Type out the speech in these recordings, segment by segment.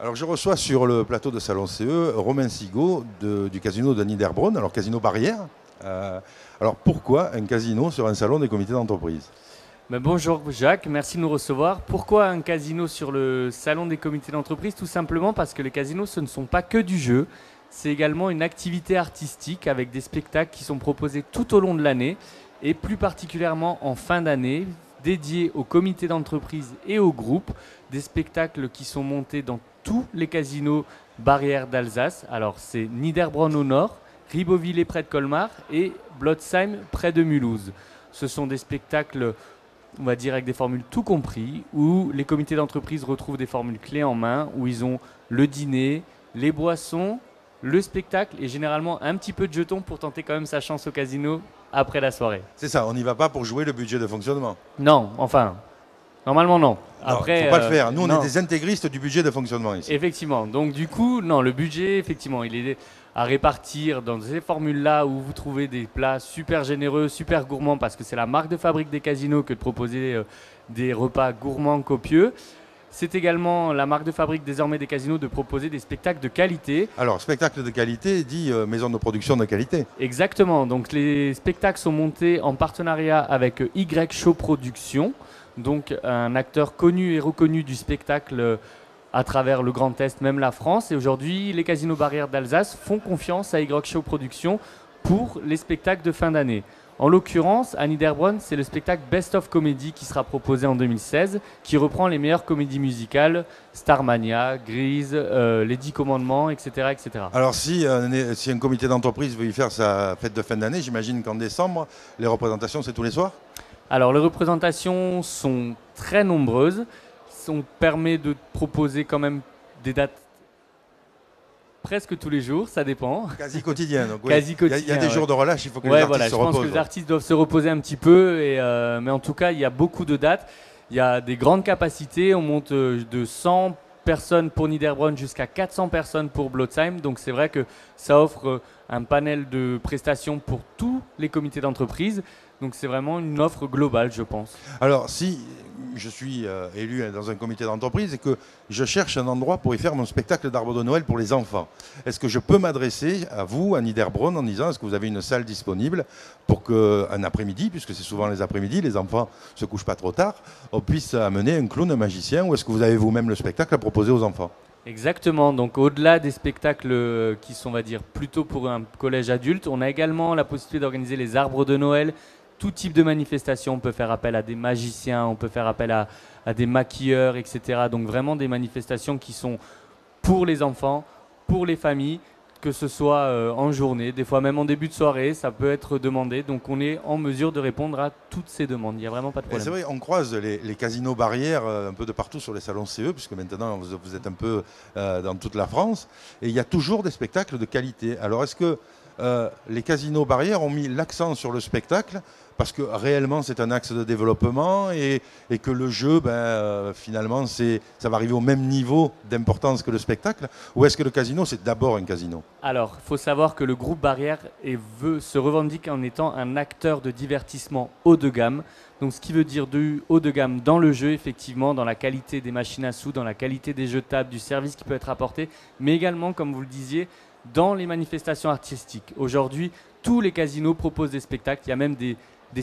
Alors je reçois sur le plateau de Salon CE Romain Sigaud du casino de Niederbronn, alors casino Barrière. Alors pourquoi un casino sur un salon des comités d'entreprise? Ben bonjour Jacques, merci de nous recevoir. Pourquoi un casino sur le salon des comités d'entreprise? Tout simplement parce que les casinos, ce ne sont pas que du jeu, c'est également une activité artistique avec des spectacles qui sont proposés tout au long de l'année et plus particulièrement en fin d'année, dédiés aux comités d'entreprise et aux groupes, des spectacles qui sont montés dans tous les casinos barrières d'Alsace. Alors c'est Niederbronn au nord, Ribeauvillé près de Colmar et Blotzheim près de Mulhouse. Ce sont des spectacles, on va dire avec des formules tout compris, où les comités d'entreprise retrouvent des formules clés en main, où ils ont le dîner, les boissons, le spectacle et généralement un petit peu de jetons pour tenter quand même sa chance au casino après la soirée. C'est ça, on n'y va pas pour jouer le budget de fonctionnement. Non, enfin, normalement non. Après, faut pas le faire. Nous, on est des intégristes du budget de fonctionnement ici. Effectivement. Donc du coup, non, le budget, effectivement, il est à répartir dans ces formules-là où vous trouvez des plats super généreux, super gourmands, parce que c'est la marque de fabrique des casinos que de proposer des repas gourmands, copieux. C'est également la marque de fabrique désormais des casinos de proposer des spectacles de qualité. Alors, spectacle de qualité dit maison de production de qualité. Exactement. Donc les spectacles sont montés en partenariat avec Y Show Productions, donc un acteur connu et reconnu du spectacle à travers le Grand Est, même la France. Et aujourd'hui, les casinos barrières d'Alsace font confiance à Y Show Productions pour les spectacles de fin d'année. En l'occurrence, à Niederbronn, c'est le spectacle Best of Comedy qui sera proposé en 2016, qui reprend les meilleures comédies musicales, Starmania, Grease, Les 10 Commandements, etc., etc. Alors si un comité d'entreprise veut y faire sa fête de fin d'année, j'imagine qu'en décembre, les représentations, c'est tous les soirs? Alors les représentations sont très nombreuses. On permet de proposer quand même des dates presque tous les jours, ça dépend. Quasi quotidien. Donc, oui. Quasi quotidien. Il y a des jours de relâche, il faut que les artistes voilà, se reposent. Je pense que les artistes doivent se reposer un petit peu, mais en tout cas, il y a beaucoup de dates. Il y a des grandes capacités. On monte de 100 personnes pour Niederbronn jusqu'à 400 personnes pour Blotzheim. Donc c'est vrai que ça offre un panel de prestations pour tous les comités d'entreprise. Donc c'est vraiment une offre globale, je pense. Alors si je suis élu dans un comité d'entreprise et que je cherche un endroit pour y faire mon spectacle d'arbre de Noël pour les enfants, est-ce que je peux m'adresser à vous, à Niederbronn, en disant est-ce que vous avez une salle disponible pour qu'un après-midi, puisque c'est souvent les après-midi, les enfants ne se couchent pas trop tard, on puisse amener un clown, un magicien, ou est-ce que vous avez vous-même le spectacle à proposer aux enfants? Exactement, donc au-delà des spectacles qui sont, on va dire, plutôt pour un collège adulte, on a également la possibilité d'organiser les arbres de Noël, tout type de manifestation. On peut faire appel à des magiciens, on peut faire appel à des maquilleurs, etc. Donc vraiment des manifestations qui sont pour les enfants, pour les familles, que ce soit en journée, des fois même en début de soirée, ça peut être demandé. Donc on est en mesure de répondre à toutes ces demandes. Il n'y a vraiment pas de problème. C'est vrai, on croise les casinos barrières un peu de partout sur les salons CE, puisque maintenant vous êtes un peu dans toute la France, et il y a toujours des spectacles de qualité. Alors est-ce que les casinos barrières ont mis l'accent sur le spectacle parce que réellement c'est un axe de développement et que le jeu, finalement, ça va arriver au même niveau d'importance que le spectacle? Ou est-ce que le casino, c'est d'abord un casino? Alors, il faut savoir que le groupe Barrière se revendique en étant un acteur de divertissement haut de gamme. Donc, ce qui veut dire du haut de gamme dans le jeu, effectivement, dans la qualité des machines à sous, dans la qualité des jeux de table, du service qui peut être apporté, mais également, comme vous le disiez, dans les manifestations artistiques. Aujourd'hui, tous les casinos proposent des spectacles. Il y a même des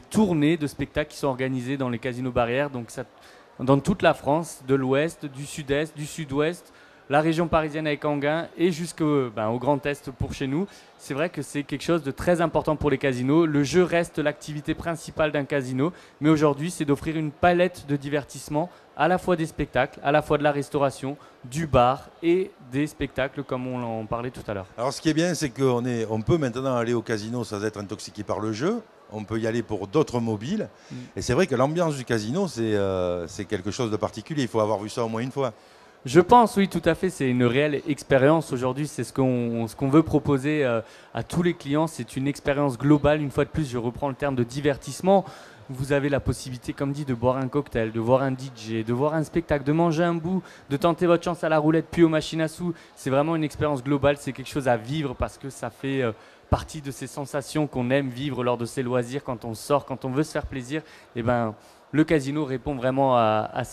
tournées de spectacles qui sont organisées dans les casinos barrières, donc dans toute la France, de l'ouest, du sud-est, du sud-ouest, la région parisienne avec Enghien et jusqu'au au Grand Est pour chez nous. C'est vrai que c'est quelque chose de très important pour les casinos. Le jeu reste l'activité principale d'un casino, mais aujourd'hui, c'est d'offrir une palette de divertissement, à la fois des spectacles, à la fois de la restauration, du bar et des spectacles comme on en parlait tout à l'heure. Alors ce qui est bien, c'est qu'on peut maintenant aller au casino sans être intoxiqué par le jeu. On peut y aller pour d'autres mobiles. Et c'est vrai que l'ambiance du casino, c'est quelque chose de particulier. Il faut avoir vu ça au moins une fois. Je pense, oui, tout à fait. C'est une réelle expérience aujourd'hui. C'est ce qu'on veut proposer à tous les clients. C'est une expérience globale. Une fois de plus, je reprends le terme de divertissement. Vous avez la possibilité, comme dit, de boire un cocktail, de voir un DJ, de voir un spectacle, de manger un bout, de tenter votre chance à la roulette, puis aux machines à sous. C'est vraiment une expérience globale. C'est quelque chose à vivre parce que ça fait partie de ces sensations qu'on aime vivre lors de ces loisirs, quand on sort, quand on veut se faire plaisir. Et le casino répond vraiment à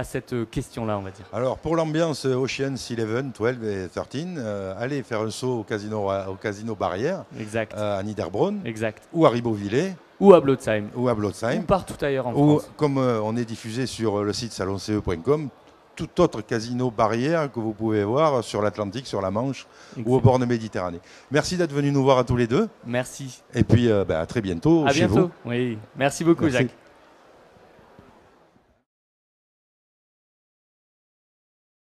à cette question-là, on va dire. Alors, pour l'ambiance Ocean's 11, 12 et 13, allez faire un saut au casino Barrière, Exact. à Niederbronn, Exact. ou à Ribeauvillé, Ou à Blotzheim. ou à Blotzheim. Ou partout ailleurs en Ou, France. comme on est diffusé sur le site salonce.com, tout autre casino Barrière que vous pouvez voir sur l'Atlantique, sur la Manche ou au bord de Méditerranée. Merci d'être venu nous voir à tous les deux. Merci. Et puis, à très bientôt À chez bientôt. vous. Oui. Merci beaucoup, Merci. Jacques.